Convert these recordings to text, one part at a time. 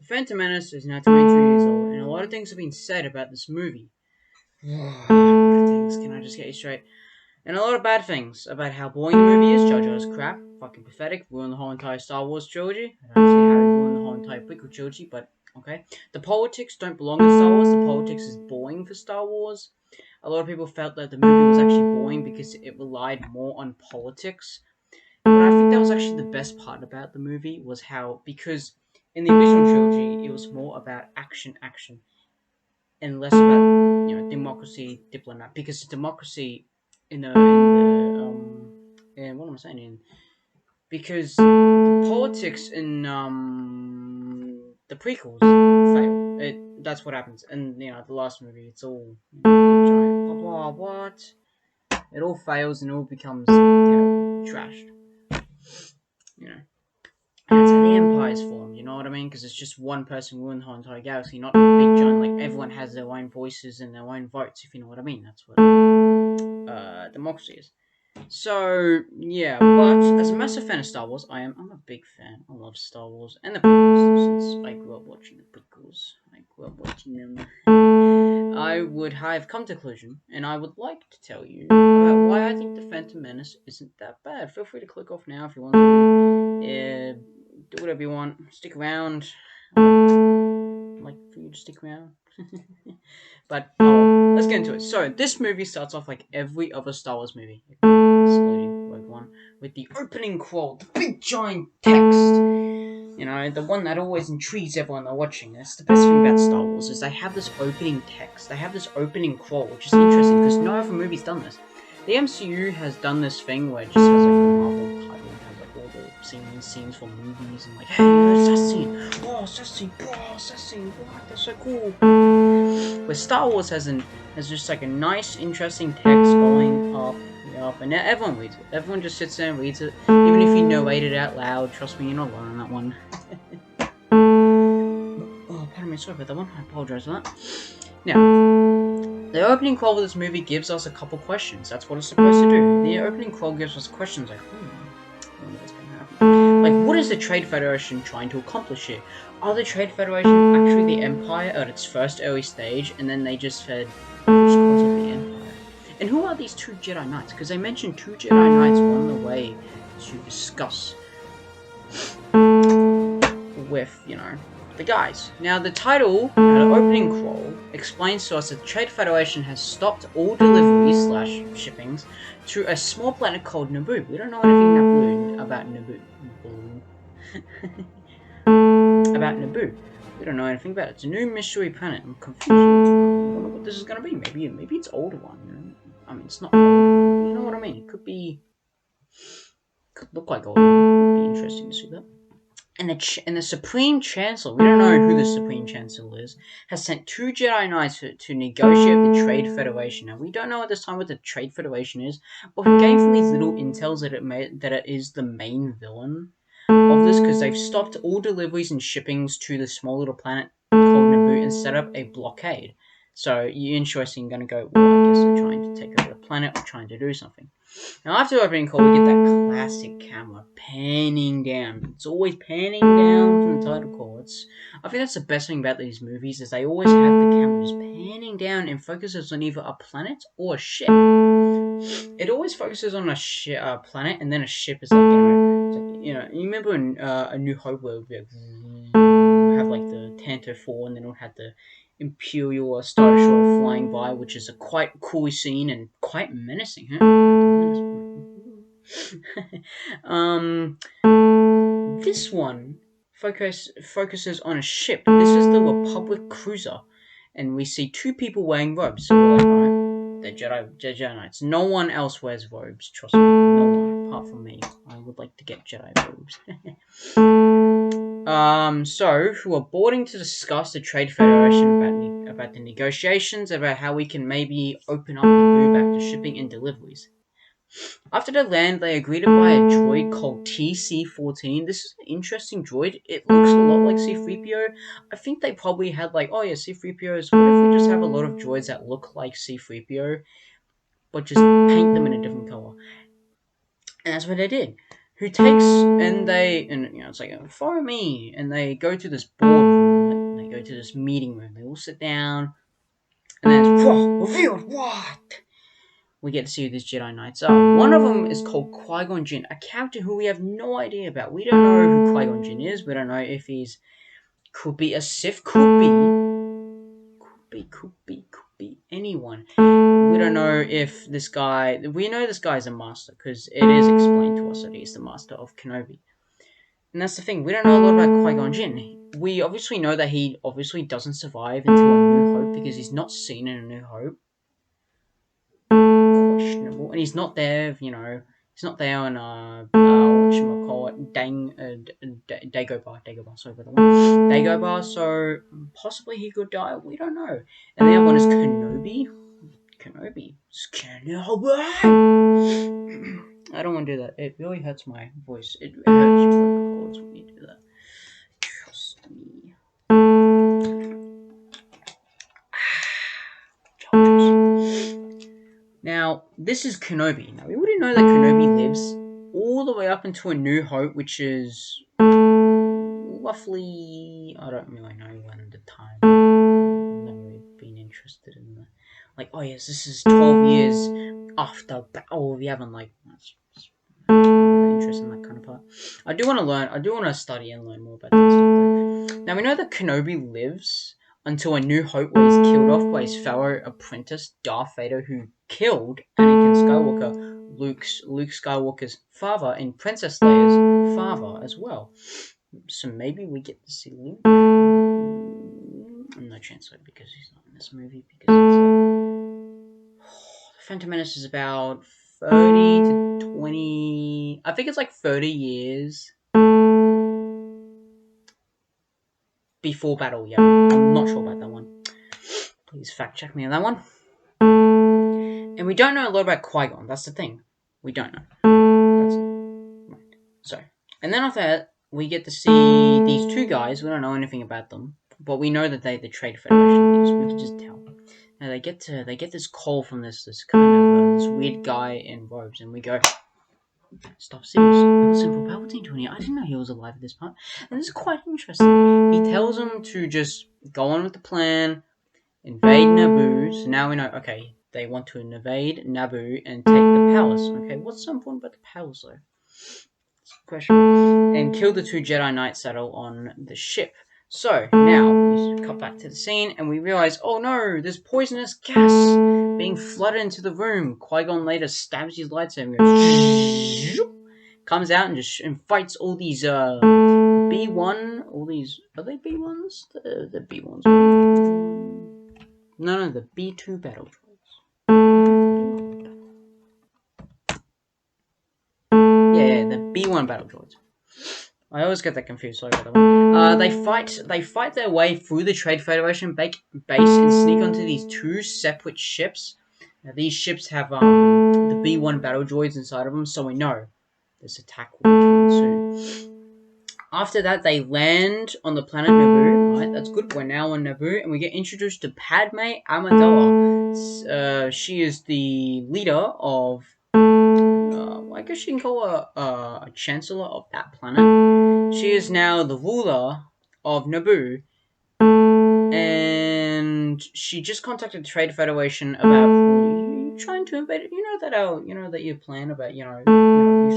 The Phantom Menace is now 22 years old, and a lot of things have been said about this movie. What things? Can I just get you straight? And a lot of bad things about how boring the movie is. Jar Jar's crap, fucking pathetic, ruined the whole entire Star Wars trilogy. I don't see how he ruined the whole entire prequel trilogy, but okay. The politics don't belong in Star Wars. The politics is boring for Star Wars. A lot of people felt that the movie was actually boring because it relied more on politics. But I think that was actually the best part about the movie was how, because in the original trilogy it was more about action, and less about democracy, diplomat. Because democracy in what am I saying in because the politics in the prequels fail. That's what happens, and the last movie it's all giant blah blah what. It all fails and it all becomes trashed. You know. And that's how the Empire is formed, you know what I mean? Because it's just one person ruling the whole entire galaxy, not a big giant, like everyone has their own voices and their own votes, if you know what I mean. That's what democracy is. So, yeah, but as a massive fan of Star Wars, I'm a big fan. I love Star Wars and the prequels, since I grew up watching the prequels. I grew up watching them. I would have come to conclusion, and I would like to tell you about why I think the Phantom Menace isn't that bad. Feel free to click off now if you want to. Do whatever you want. Stick around. I'd like for you to stick around. But let's get into it. So this movie starts off like every other Star Wars movie, excluding Rogue One, with the opening crawl, the big giant text. The one that always intrigues everyone they're watching. That's the best thing about Star Wars is they have this opening text. They have this opening crawl, which is interesting because no other movie's done this. The MCU has done this thing where it just has like a Marvel title and has like all the scenes for movies and like, hey, there's that scene. Oh, it's that scene. Oh, it's that scene. Wow, that's so cool. Where Star Wars has just like a nice, interesting text going up, and everyone reads it. Everyone just sits there and reads it, even if you narrate it out loud. Trust me, you're not alone on that one. Oh, pardon me, sorry about that one. I apologize for that. Now, the opening crawl of this movie gives us a couple questions. That's what it's supposed to do. The opening crawl gives us questions like, what's going to happen? Like, what is the Trade Federation trying to accomplish here? Are the Trade Federation actually the Empire at its first early stage, and then they just said, just cause of the Empire? And who are these two Jedi Knights? Because they mentioned two Jedi Knights were on the way to discuss with, the guys. Now, the title, the opening crawl, explains to us that the Trade Federation has stopped all deliveries / shippings to a small planet called Naboo. We don't know anything about Naboo. About Naboo. We don't know anything about it. It's a new mystery planet. I'm confused. I wonder what this is going to be. Maybe it's older one. I mean, it's not old. You know what I mean? It could look like old one. It would be interesting to see that. And the Supreme Chancellor, we don't know who the Supreme Chancellor is, has sent two Jedi Knights to negotiate the Trade Federation. Now, we don't know at this time what the Trade Federation is, but we gained from these little intels that it is the main villain of this, because they've stopped all deliveries and shippings to the small little planet called Naboo and set up a blockade. So, you're interesting, going to go, well, I guess they're trying to take over the planet or trying to do something. Now, after opening call, we get that classic camera panning down. It's always panning down from the title call. I think that's the best thing about these movies is they always have the camera just panning down and focuses on either a planet or a ship. It always focuses on a planet, and then a ship is you remember in A New Hope where we have like the Tanto 4, and then it had the Imperial Star Destroyer flying by, which is a quite cool scene and quite menacing, huh? This one focuses on a ship. This is the Republic cruiser, and we see two people wearing robes. So we're like, alright, they're Jedi Knights. No one else wears robes, trust me. No one, apart from me. I would like to get Jedi robes. Who are boarding to discuss the Trade Federation about the negotiations, about how we can maybe open up Naboo back to shipping and deliveries. After they land, they agree to buy a droid called TC-14. This is an interesting droid. It looks a lot like C-3PO. I think they probably had like, oh yeah, C-3POs. What if we just have a lot of droids that look like C-3PO, but just paint them in a different color? And that's what they did. It's like, follow me, and they go to this boardroom to this meeting room. They all sit down, and then it's revealed what we get to see who these Jedi Knights are. One of them is called Qui-Gon Jinn, a character who we have no idea about. We don't know who Qui-Gon Jinn is. We don't know if he's could be a Sith, could be anyone. We don't know if this guy. We know this guy is a master because it is explained to us that he's the master of Kenobi. And that's the thing. We don't know a lot about Qui-Gon Jinn. We obviously know that he obviously doesn't survive until A New Hope because he's not seen in A New Hope. Questionable, and he's not there. He's not there on whatchamacallit, Dagobah. Sorry about that one. Dagobah. So possibly he could die. We don't know. And the other one is Kenobi. Kenobi. I don't want to do that. It really hurts my voice. It hurts your vocal cords when you do that. Trust me. Now, this is Kenobi. Now, we already know that Kenobi lives all the way up into A New Hope, which is roughly... I don't really know when the time... I've never really been interested in the... Like, oh yes, this is 12 years after Battle of Yavin. Like, that's really interested in that kind of part. I do want to study and learn more about that stuff, though. Now, we know that Kenobi lives until A New Hope, where he's killed off by his fellow apprentice, Darth Vader, who killed Anakin Skywalker, Luke Skywalker's father, and Princess Leia's father as well. So maybe we get to see Luke. No chance, though, because he's not in this movie. Because it's the Phantom Menace is about 30 to 20. I think it's like 30 years before battle. Yeah, I'm not sure about that one. Please fact check me on that one. And we don't know a lot about Qui-Gon. That's the thing. We don't know. That's right. So, and then after that, we get to see these two guys. We don't know anything about them, but we know that they're the Trade Federation leaders. We can just tell. Now they get this call from this kind of this weird guy in robes, and we go, "Stop, serious. Simple Palpatine 20. I didn't know he was alive at this part." And this is quite interesting. He tells them to just go on with the plan, invade Naboo. So now we know. Okay. They want to invade Naboo and take the palace. Okay, what's so important about the palace, though? That's a question. And kill the two Jedi Knights that are on the ship. So, now, we cut back to the scene, and we realize, oh no, there's poisonous gas being flooded into the room. Qui-Gon later stabs his lightsaber and goes, comes out and fights all these, B1, all these, are they B1s? The B1s. No, the B2 battle droids. Yeah, the B1 battle droids. I always get that confused. Sorry about that one. They fight their way through the Trade Federation base and sneak onto these two separate ships. Now, these ships have the B1 battle droids inside of them, so we know this attack will be coming soon. After that, they land on the planet Naboo. Right, that's good. We're now on Naboo, and we get introduced to Padme Amidala. She is the leader of... I guess you can call her a chancellor of that planet. She is now the ruler of Naboo, and she just contacted the Trade Federation about trying to invade it. You know that your plan about you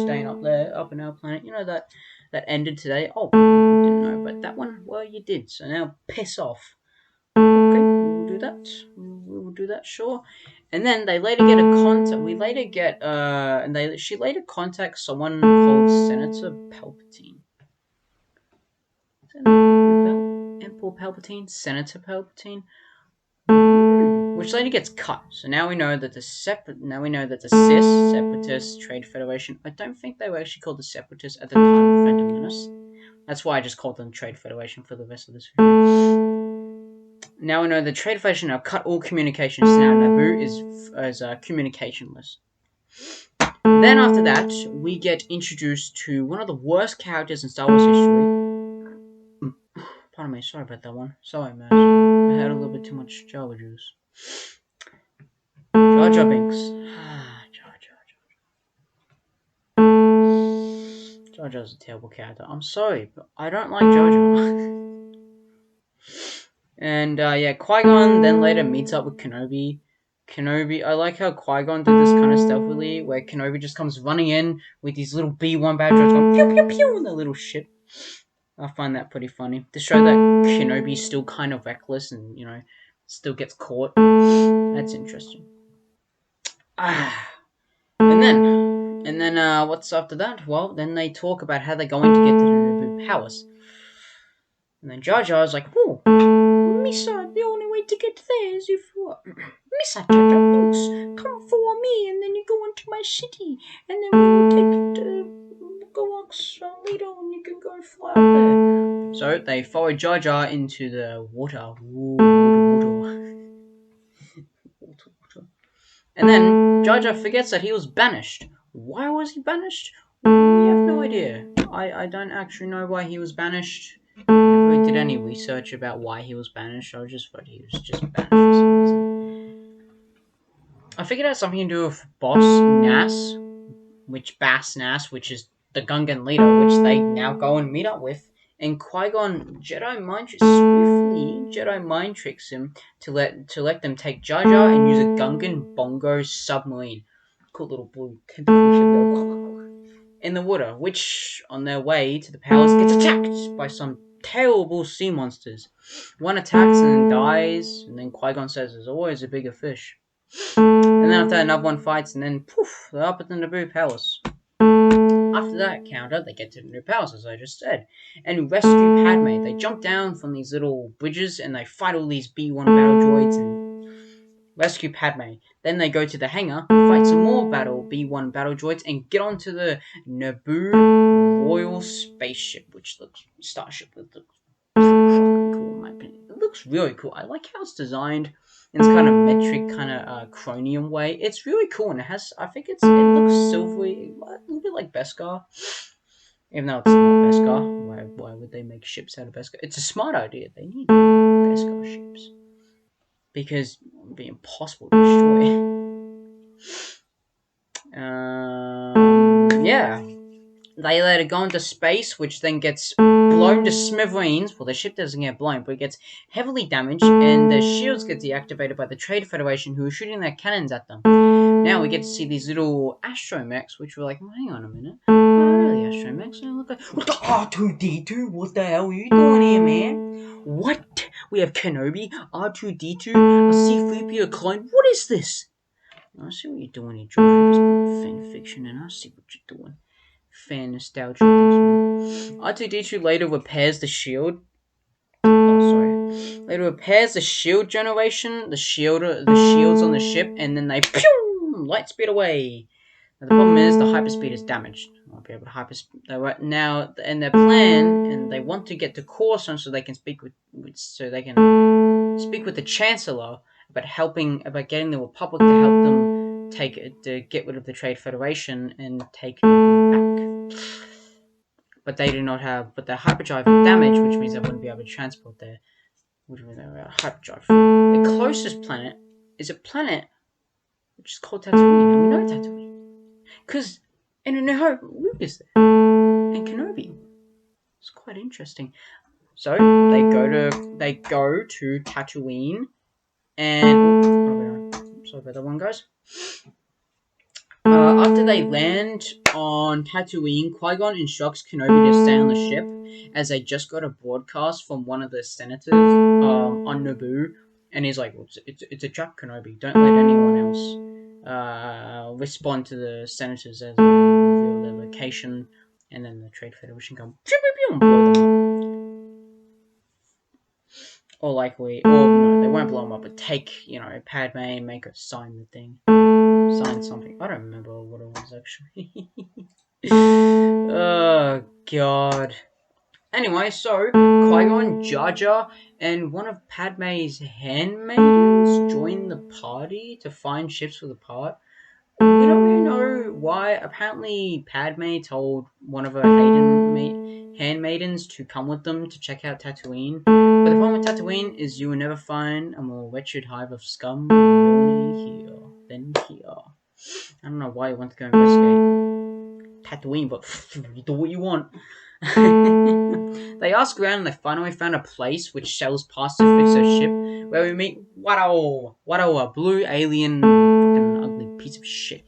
staying up in our planet. You know that ended today. Oh, you didn't know, but that one, well, you did. So now piss off. Okay, we'll do that. We will do that, sure. And then they later get a contact. We later get she later contacts someone called Senator Palpatine. Emperor Palpatine, Senator Palpatine, which later gets cut. So now we know that the CIS, Separatist Trade Federation. I don't think they were actually called the Separatists at the time of Phantom Menace. That's why I just called them Trade Federation for the rest of this video. Now we know the Trade Federation have cut all communications. Now Naboo is communicationless. Then after that, we get introduced to one of the worst characters in Star Wars history. Pardon me, sorry about that one. Sorry, man. I had a little bit too much Java juice. Jar Jar Binks. Jar Jar's a terrible character. I'm sorry, but I don't like Jar Jar. And yeah, Qui-Gon then later meets up with Kenobi. I like how Qui-Gon did this kind of stealthily, where Kenobi just comes running in with these little B-1 battle droids going pew pew pew on the little ship. I find that pretty funny to show that Kenobi's still kind of reckless and still gets caught. That's interesting. Ah, and then what's after that? Well, then they talk about how they're going to get to the Naboo Palace, and then Jar Jar's like, "Oh, Misa, the only way to get there is if what? Misa Jar Jar Binks, come follow me, and then you go into my city, and then we will take it to Galax later, and you can go and fly up there." So they follow Jar Jar into the water. Water. And then Jar Jar forgets that he was banished. Why was he banished? We have no idea. I don't actually know why he was banished. I never really did any research about why he was banished. I just thought he was just banished for some reason. I figured it had something to do with Bass Nass, which is the Gungan leader, which they now go and meet up with. And Qui-Gon Jedi mind tricks him to let them take Jar Jar and use a Gungan Bongo submarine. Cool little blue in the water, which on their way to the palace gets attacked by some terrible sea monsters. One attacks and then dies, and then Qui-Gon says there's always a bigger fish. And then after that, another one fights, and then poof, they're up at the Naboo Palace. After that encounter, they get to the new palace, as I just said, and rescue Padme. They jump down from these little bridges and they fight all these B-1 battle droids and rescue Padme. Then they go to the hangar, fight some more B-1 battle droids, and get onto the Naboo Royal Spaceship, which looks starship. It looks pretty fucking cool in my opinion. It looks really cool. I like how it's designed in this kind of metric, kind of chromium way. It's really cool, and I think it looks silvery, a little bit like Beskar. Even though it's not Beskar, why would they make ships out of Beskar? It's a smart idea. They need Beskar ships because it would be impossible to destroy. Yeah. They let it go into space, which then gets blown to smithereens. Well, the ship doesn't get blown, but it gets heavily damaged, and the shields get deactivated by the Trade Federation, who are shooting their cannons at them. Now we get to see these little astromechs, which were like, hang on a minute. I know the astromechs. Look like, what the R2D2? What the hell are you doing here, man? What? We have Kenobi, R2D2, a C-3PO clone. What is this? I see what you're doing here, George. You're just putting fan fiction, and I see what you're doing. Fan nostalgia. R2D2 later repairs the shield. Oh, sorry. Later repairs the shield generation, the shields on the ship, and then they light speed away. Now, the problem is the hyperspeed is damaged. I won't be able to hyperspeed. They right now in their plan, and they want to get to Coruscant so they can speak with the Chancellor about getting the Republic to help them get rid of the Trade Federation and take it back. But they do not have. But their hyperdrive damage, which means they wouldn't be able to transport their hyperdrive. The closest planet is a planet which is called Tatooine. Now we know Tatooine because in A New Hope, Luke is there and Kenobi. It's quite interesting. So they go to Tatooine, and sorry about that one, guys. After they land on Tatooine, Qui-Gon instructs Kenobi to stay on the ship, as they just got a broadcast from one of the senators on Naboo, and he's like, it's a trap, Kenobi. Don't let anyone else respond to the senators as they reveal their location, and then the Trade Federation come and blow them up. Or no, they won't blow them up, but take, Padme and make her sign the thing. Sign something. I don't remember what it was actually. Oh god. Anyway, so Qui-Gon, Jar Jar, and one of Padme's handmaidens join the party to find ships for the part. We don't really know why. Apparently, Padme told one of her handmaidens to come with them to check out Tatooine. But the problem with Tatooine is you will never find a more wretched hive of scum than here. I don't know why you want to go investigate Tatooine, but you do what you want. They ask around and they finally found a place which sells parts to fix their ship, where we meet Watto, a blue alien, fucking ugly piece of shit.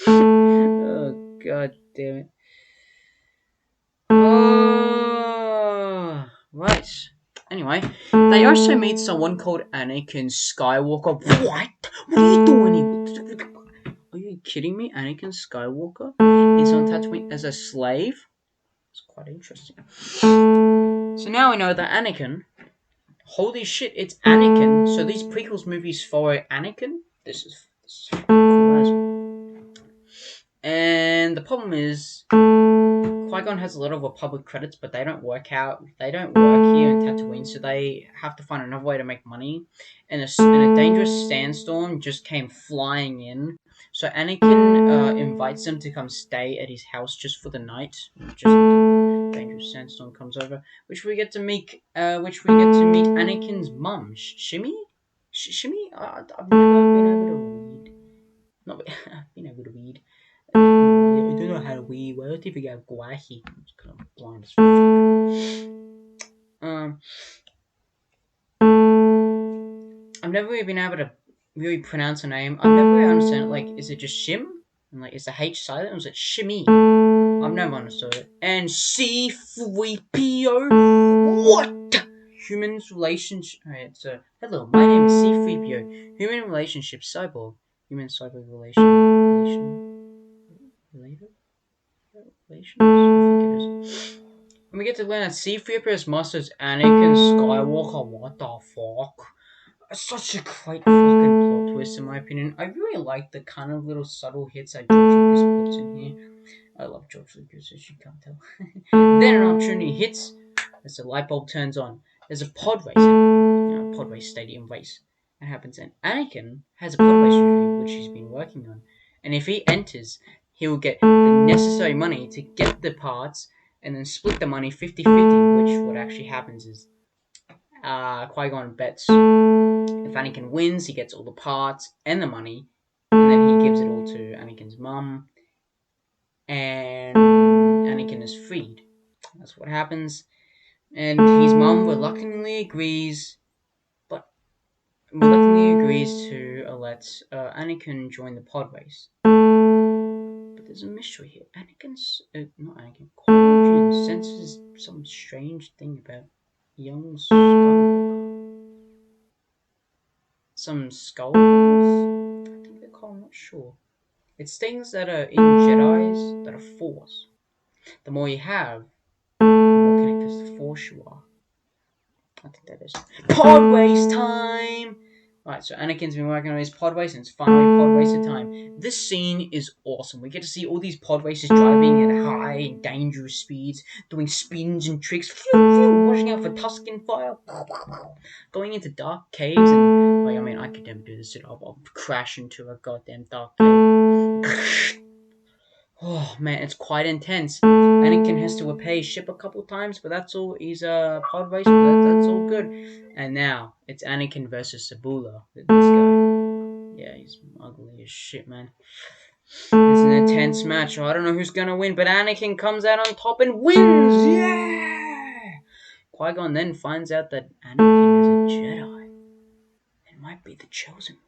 Oh god damn it. Oh, right. Anyway, they also meet someone called Anakin Skywalker. What? What are you doing? Are you kidding me? Anakin Skywalker is on Tatooine as a slave? It's quite interesting. So now we know that Anakin. Holy shit, it's Anakin. So these prequels movies follow Anakin? This is fucking cool as. And the problem is, Qui-Gon has a lot of Republic credits, but they don't work out. They don't work here in Tatooine, so they have to find another way to make money. And a dangerous sandstorm just came flying in. So Anakin invites them to come stay at his house just for the night. Just until the dangerous sandstorm comes over, which we get to meet. Anakin's mum, Shimmy. Shimmy. I've never been able to read. Not been able to read. I don't know how to weed. Why don't you think I'm guahi? I'm just kind of blind as fuck. I've never really been able to really pronounce her name. I've never really understood it. Like, is it just Shim? And like, is the H silent or is it Shimmy? I've never understood it. And C3PO. What? Humans relationship. Alright, so hello, my name is C3PO. Human relationship cyborg. Human cyborg related. Relations? I think it is. And we get to learn that C-3PO's master's Anakin Skywalker. What the fuck? Such a great fucking plot twist, in my opinion. I really like the kind of little subtle hits that George Lucas puts in here. I love George Lucas, as you can't tell. Then an opportunity hits as the light bulb turns on. There's a pod race happening. Pod race stadium race. That happens, and Anakin has a pod race review, which he's been working on. And if he enters, he will get the necessary money to get the parts and then split the money 50-50, which what actually happens is Qui-Gon bets if Anakin wins, he gets all the parts and the money, and then he gives it all to Anakin's mum, and Anakin is freed. That's what happens. And his mum reluctantly agrees to let Anakin join the pod race. But there's a mystery here. Qui-Gon senses some strange thing about young Skywalker. Some skulls? I think they're called, I'm not sure. It's things that are in Jedis that are Force. The more you have, the more connected to the Force you are. I think that is. Pod race time! Right, so Anakin's been working on his pod race, and it's finally pod racer time. This scene is awesome. We get to see all these pod racers driving at high and dangerous speeds, doing spins and tricks, watching out for Tusken fire, going into dark caves, and like, I mean, I could never do this. I'll crash into a goddamn dark cave. Oh man, it's quite intense. Anakin has to repair his ship a couple times, but that's all. He's a pod racer, but that's all good. And now it's Anakin versus Sabula. This guy, yeah, he's ugly as shit, man. It's an intense match. I don't know who's gonna win, but Anakin comes out on top and wins. Yeah. Qui-Gon then finds out that Anakin is a Jedi and might be the chosen one.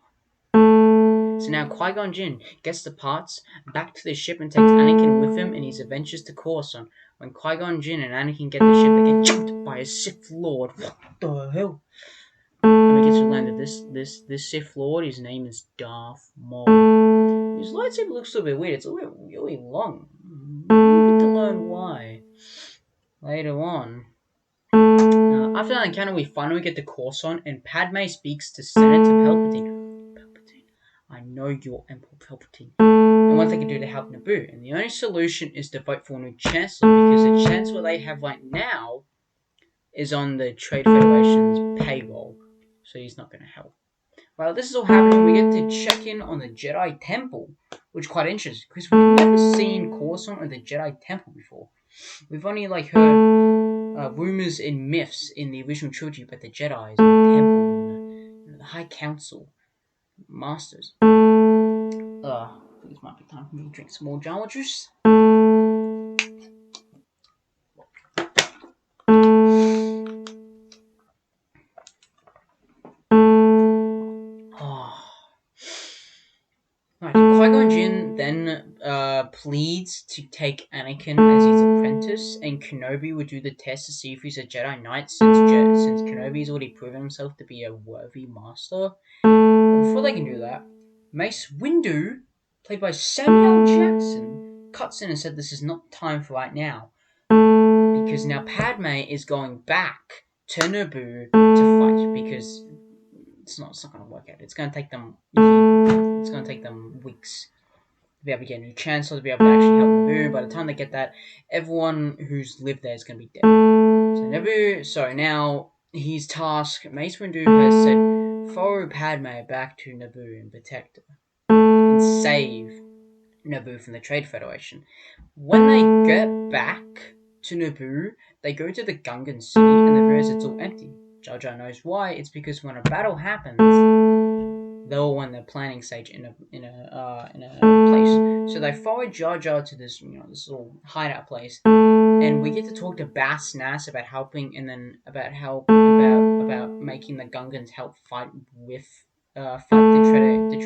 So now Qui-Gon Jinn gets the parts back to the ship and takes Anakin with him in his adventures to Coruscant. When Qui-Gon Jinn and Anakin get the ship, they get jumped by a Sith Lord. What the hell? And we get to learn that this Sith Lord, his name is Darth Maul. His lightsaber looks a little bit weird. It's a little really long. We get to learn why later on. After that encounter, we finally get to Coruscant, and Padme speaks to Senator Palpatine. I know you're Emperor Palpatine, and what they can do to help Naboo. And the only solution is to vote for a new Chancellor, because the Chancellor they have right now is on the Trade Federation's payroll, so he's not going to help. While this is all happening, we get to check in on the Jedi Temple, which is quite interesting, because we've never seen Coruscant or the Jedi Temple before. We've only heard rumors and myths in the original trilogy about the Jedi's and the Temple and the High Council. Masters. This might be time for me to drink some more Java juice. Ben pleads to take Anakin as his apprentice, and Kenobi would do the test to see if he's a Jedi Knight, since Kenobi's already proven himself to be a worthy master. But before they can do that, Mace Windu, played by Samuel Jackson, cuts in and said this is not time for right now, because now Padme is going back to Naboo to fight, because it's not going to work out. It's going to take them weeks to be able to get a new chancellor, to be able to actually help Naboo. By the time they get that, everyone who's lived there is going to be dead. So now his task, Mace Windu has said, follow Padme back to Naboo and protect her and save Naboo from the Trade Federation. When they get back to Naboo, they go to the Gungan city and they realize it's all empty. Jar Jar knows why. It's because when a battle happens, they're all in the planning stage in a place. So they follow Jar Jar to this this little hideout place, and we get to talk to Bass Nass about helping, and then about making the Gungans help fight the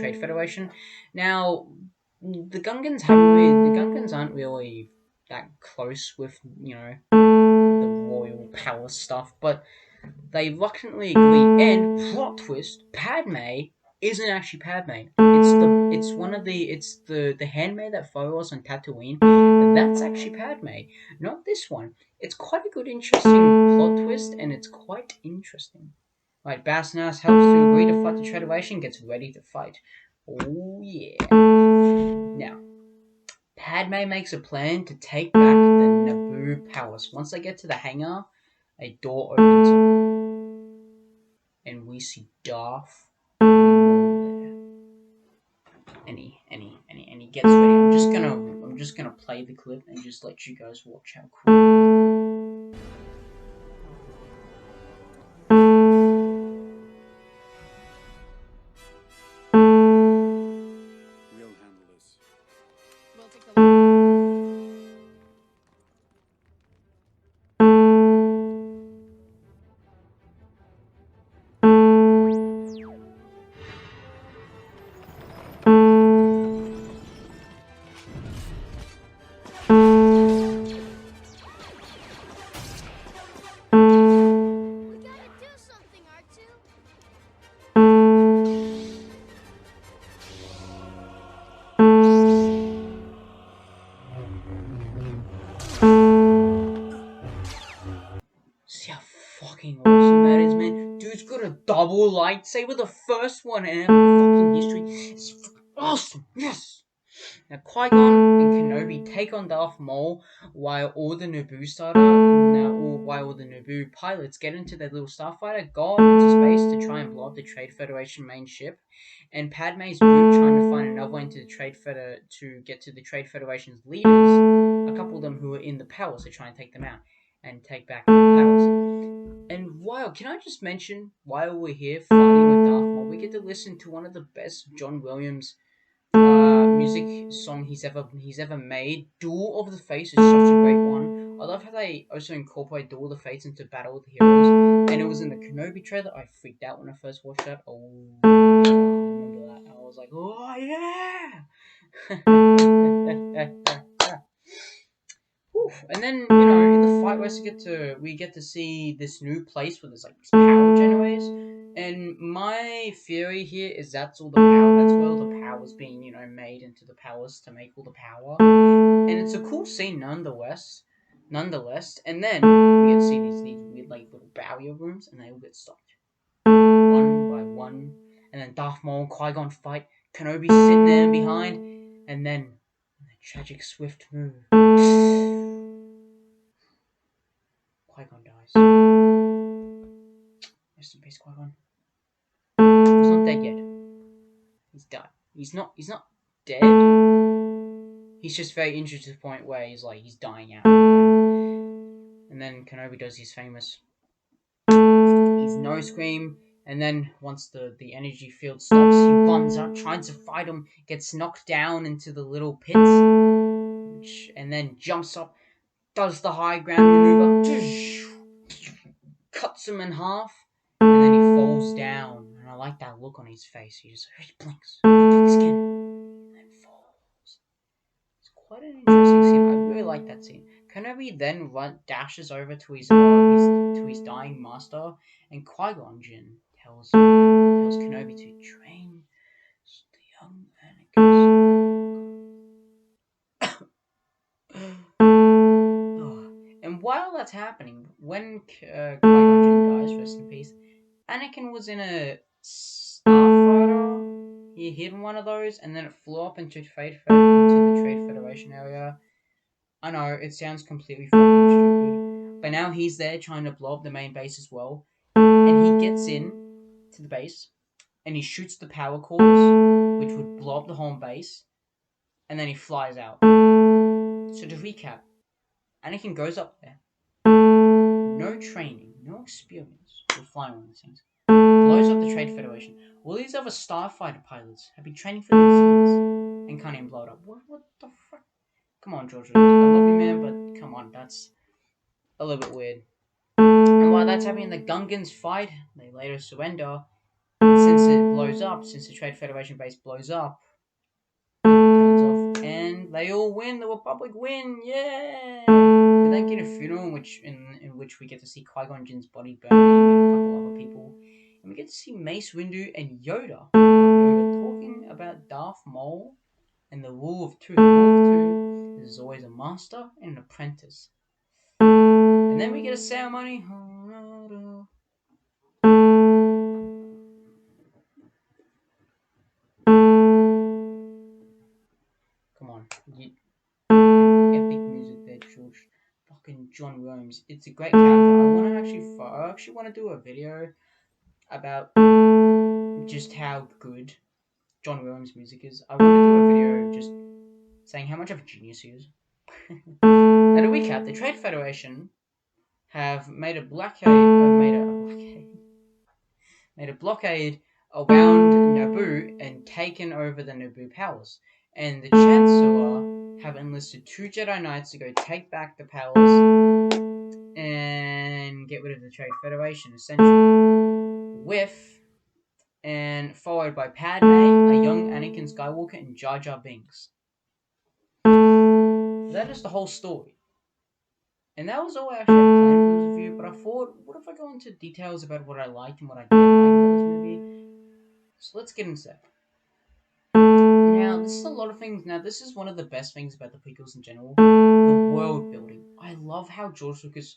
Trade Federation. Now, the Gungans aren't really that close with the royal power stuff, but they reluctantly agree. And plot twist: Padme isn't actually Padme. It's the handmaid that follows on Tatooine. That's actually Padme, not this one. It's quite a good, interesting plot twist, and it's quite interesting. Right, Bass Nass helps to agree to fight the Federation, gets ready to fight. Oh yeah. Now, Padme makes a plan to take back the Naboo Palace. Once they get to the hangar, a door opens up, and we see Darth Maul there. And he gets ready. I'm just gonna play the clip and just let you guys watch how cool it is. We'll handle this. We'll take the We gotta do something, R2. See how fucking awesome that is, man? Dude's got a double lightsaber, the first one in fucking history. It's fucking awesome. Yes. Now Qui-Gon and Kenobi take on Darth Maul while all the Naboo pilots get into their little starfighter, go off into space to try and blow up the Trade Federation main ship, and Padme's Boot trying to find another way into the to get to the Trade Federation's leaders, a couple of them who are in the palace to try and take them out and take back the palace. And can I just mention, while we're here fighting with Darth Maul, we get to listen to one of the best John Williams music song he's ever made. Duel of the Fates is such a great one. I love how they also incorporate Duel of the Fates into Battle of the Heroes, and it was in the Kenobi trailer. I freaked out when I first watched that. Oh, yeah, I remember that. I was like, oh yeah. And then in the fight we get to see this new place where there's like these power generators. And my theory here is that's all the power. That's where all the power's being made into the palace to make all the power. And it's a cool scene nonetheless. And then we get to see these weird like little barrier rooms, and they all get stopped one by one. And then Darth Maul and Qui-Gon fight. Kenobi sitting there behind, and then the tragic swift move. Qui-Gon dies. Rest in peace, Qui-Gon. He's not dead yet. He's died. He's not dead. He's just very injured to the point where he's dying out. And then Kenobi does his famous nose scream, and then once the energy field stops, he runs up, tries to fight him, gets knocked down into the little pits, and then jumps up, does the high ground maneuver, cuts him in half, and then he falls down. And I like that look on his face. He blinks again, and then falls. quite an interesting scene. I really like that scene. Kenobi then dashes over to his dying master, and Qui-Gon Jinn tells Kenobi to train the young Anakin Skywalker. And while that's happening, when Qui-Gon Jinn dies, rest in peace, Anakin was in a starfighter. He hid in one of those, and then it flew up into the Trade Federation area. I know it sounds completely fucking stupid, but now he's there trying to blow up the main base as well, and he gets in to the base, and he shoots the power cores, which would blow up the home base, and then he flies out. So to recap, Anakin goes up there, no training, no experience with flying one of these things, blows up the Trade Federation. All these other starfighter pilots have been training for these years and can't even blow it up. What the fuck? Come on, George Lucas. I love you, man, but come on, that's a little bit weird. And while that's happening, the Gungans fight. They later surrender. And since it blows up, since the Trade Federation base blows up, it turns off, and they all win. The Republic win, yeah! We then get a funeral in which we get to see Qui-Gon Jinn's body burning and a couple other people, and we get to see Mace Windu and Yoda talking about Darth Maul and the rule of two. The rule of two is always a master and an apprentice. And then we get a ceremony. Come on. Epic music there, George. Fucking John Williams. It's a great character. I actually want to do a video about just how good John Williams' music is. I want to do a video just saying how much of a genius he is. Now to recap, the Trade Federation have made a blockade around Naboo and taken over the Naboo palace. And the Chancellor have enlisted 2 Jedi Knights to go take back the palace and get rid of the Trade Federation, essentially. And followed by Padme, a young Anakin Skywalker, and Jar Jar Binks. That is the whole story. And that was all I actually had planned for this review, but I thought, what if I go into details about what I liked and what I didn't like about this movie? So let's get into that. Now, this is a lot of things. Now, this is one of the best things about the prequels in general. The world building. I love how George Lucas...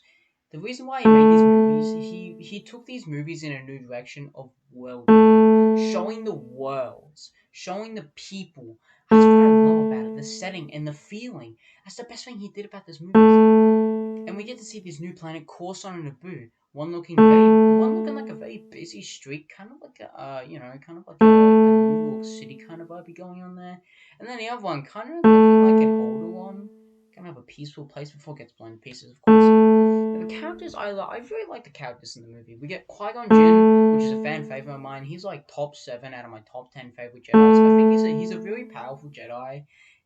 The reason why he made these movies, he took these movies in a new direction of world building. Showing the worlds. Showing the people. That's what I love about it. The setting and the feeling. That's the best thing he did about this movie. And we get to see this new planet, Coruscant and Naboo. One looking like a very busy street, kind of like a New York City kind of vibe going on there. And then the other one, kind of looking like an older one, kind of a peaceful place before it gets blown to pieces, of course. And the characters, I really like the characters in the movie. We get Qui-Gon Jinn, which is a fan favorite of mine. He's like top 7 out of my top 10 favorite Jedis. I think he's a really powerful Jedi.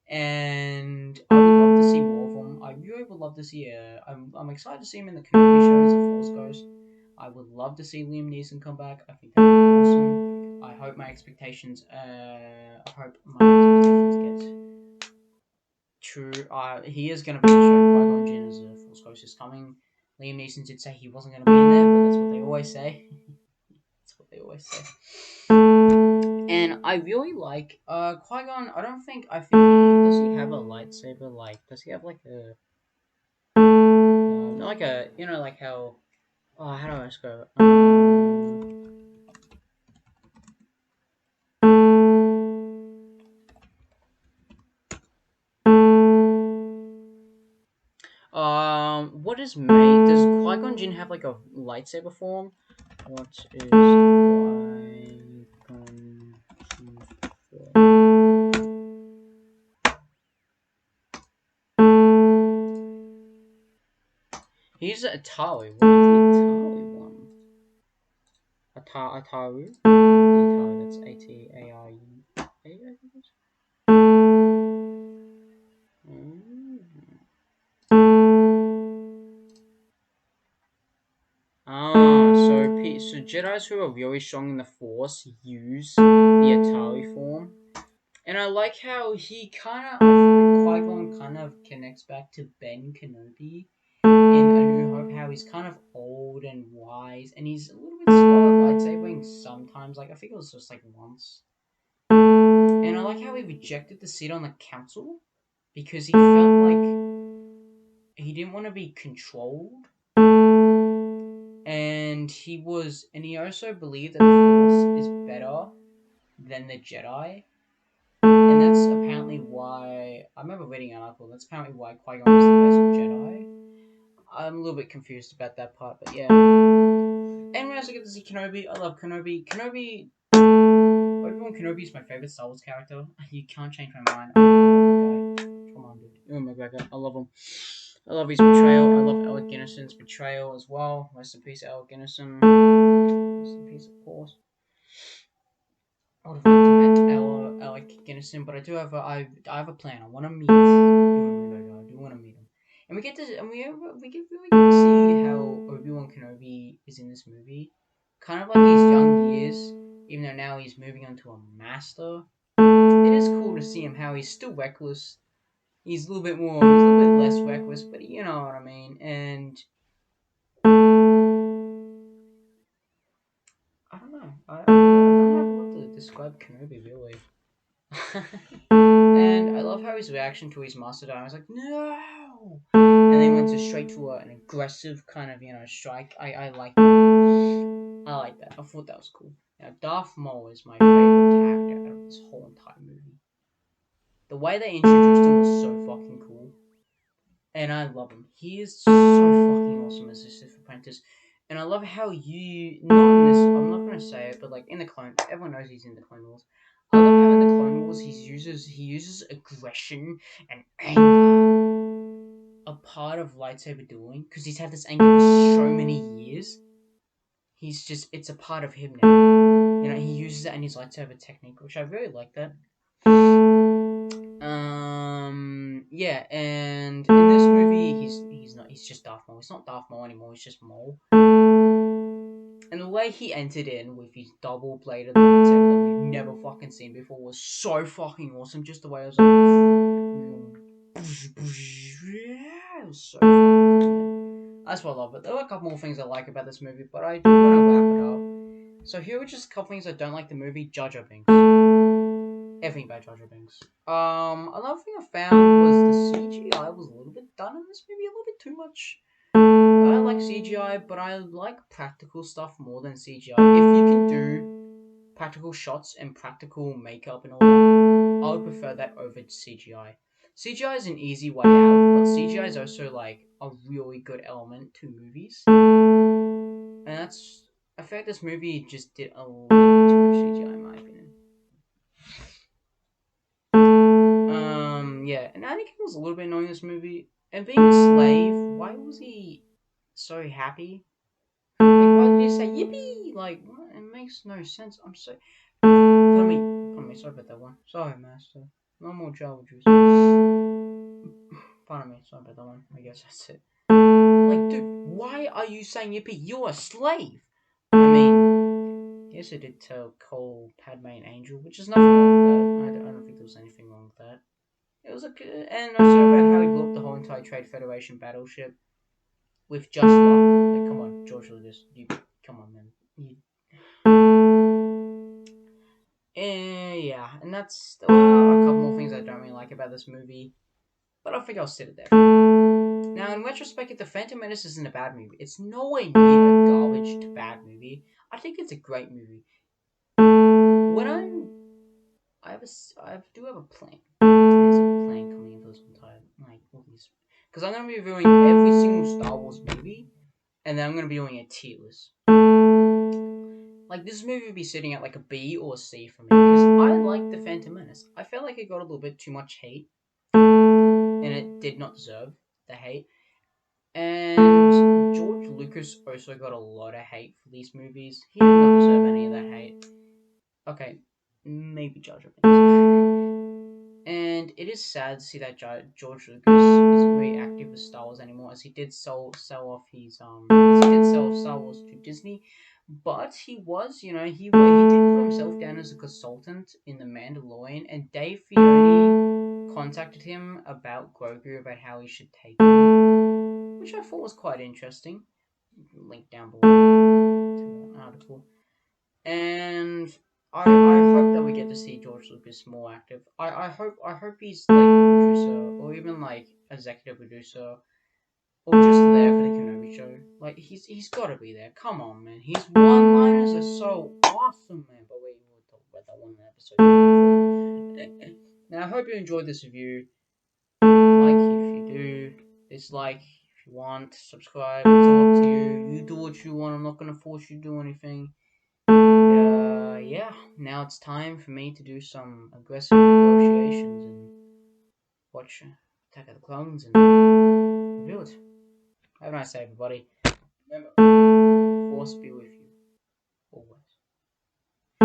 And I would love to see more of him. I really would love to see. I'm excited to see him in the Kenobi show as a Force Ghost. I would love to see Liam Neeson come back. I think that would be awesome. I hope my expectations. Get true. He is going to be in the show. Qui-Gon Jinn as a Force Ghost is coming. Liam Neeson did say he wasn't going to be in there, but that's what they always say. That's what they always say. And I really like Qui-Gon. I think does he have a lightsaber? Like, does he have like a like how? Oh, how do I describe it? What is made? Does Qui-Gon Jinn have like a lightsaber form? What is Qui-Gon Jinn's form? He's an Atari. What is the Atari one? Ataru? The Atari, that's A-T-A-R-U. I think it is. So Jedis who are really strong in the Force use the Atari form. And I like how he kind of, I feel like Qui-Gon kind of connects back to Ben Kenobi in A New Hope, how he's kind of old and wise, and he's a little bit slow at lightsabering sometimes. Like, I think it was just like once. And I like how he rejected the seat on the council because he felt like he didn't want to be controlled. And he also believed that the Force is better than the Jedi. And that's apparently why, I remember reading an article, that's apparently why Qui-Gon was the best Jedi. I'm a little bit confused about that part, but yeah. And we also get to see Kenobi. I love Kenobi. Obi-Wan Kenobi is my favorite Star Wars character. You can't change my mind. Come on, dude. Oh my god, I love him. I love his portrayal. I love Alec Guinnesson's portrayal as well. Rest in peace, Alec Guinnesson. Rest in peace, of course. I would have liked to meet Alec Guinness, but I have a plan. I want to meet. I do want to meet him, and we get to see how Obi-Wan Kenobi is in this movie, kind of like his young years. Even though now he's moving on to a master, it is cool to see him how he's still reckless. He's a little bit less reckless, but you know what I mean. And I don't know. I don't have a lot to describe Kenobi really. And I love how his reaction to his master died. I was like, no! And then went straight to an aggressive kind of, strike. I like that. I like that. I thought that was cool. Now, Darth Maul is my favorite character out of this whole entire movie. The way they introduced him was so fucking cool. And I love him. He is so fucking awesome as a Sith apprentice. And I love how not in this, I'm not going to say it, but like in the Clone, everyone knows he's in the Clone Wars. I love how in the Clone Wars he uses aggression and anger, a part of lightsaber dueling, because he's had this anger for so many years. It's a part of him now. He uses it in his lightsaber technique, which I really like that. Yeah, and in this movie, he's just Darth Maul. He's not Darth Maul anymore. He's just Maul. And the way he entered in with his double bladed lightsaber that we've never fucking seen before was so fucking awesome. Just the way I was like, it was so fucking cool. That's what I love. But there were a couple more things I like about this movie, but I do want to wrap it up. So here are just a couple things I don't like the movie. Jar Jar Binks. Everything about Jar Jar Binks. Another thing I found was the CGI was a little bit done in this movie, a little bit too much. I like CGI, but I like practical stuff more than CGI. If you can do practical shots and practical makeup and all that, I would prefer that over CGI. CGI is an easy way out, but CGI is also like a really good element to movies. And I feel like this movie just did a little bit too much CGI in my opinion. Yeah, and Anakin was a little bit annoying in this movie. And being a slave, why was he so happy? Like, why did he say yippee? Like, what? It makes no sense. I'm so. Pardon me, sorry about that one. Sorry, Master. No more Java juice. Pardon me, sorry about that one. I guess that's it. Like, dude, why are you saying yippee? You're a slave! I mean, yes, I did tell Cole, Padme, and Angel, which is nothing wrong with that. I don't think there was anything wrong with that. It was and also about how he blew up the whole entire Trade Federation battleship with just luck. Like, come on, George Lucas, come on, man. Yeah, and that's a couple more things I don't really like about this movie, but I think I'll sit it there. Now, in retrospect, if The Phantom Menace isn't a bad movie, it's nowhere near a garbage to bad movie. I think it's a great movie. I do have a plan. There's a plan coming in for this entire because I'm gonna be reviewing every single Star Wars movie, and then I'm gonna be doing a tier list. Like, this movie would be sitting at like a B or a C for me because I like The Phantom Menace. I felt like it got a little bit too much hate, and it did not deserve the hate. And George Lucas also got a lot of hate for these movies. He did not deserve any of that hate. Okay, maybe Jar Jar Binks. And it is sad to see that George Lucas isn't really active with Star Wars anymore, as he did sell off his sell Star Wars to Disney, but he was, he did put himself down as a consultant in The Mandalorian, and Dave Filoni contacted him about Grogu, about how he should take him, which I thought was quite interesting. Link down below to the article. And I hope that we get to see George Lucas more active. I hope he's like a producer or even like executive producer or just there for the Kenobi show. Like he's got to be there. Come on, man. His one-liners are so awesome, man. But wait, we'll talk about that one in episode. Now I hope you enjoyed this review. Like if you do, dislike if you want, subscribe. It's all up to you. You do what you want. I'm not gonna force you to do anything. Yeah, now it's time for me to do some aggressive negotiations and watch Attack of the Clones and review it. Have a nice day, everybody. Remember, Force be with you.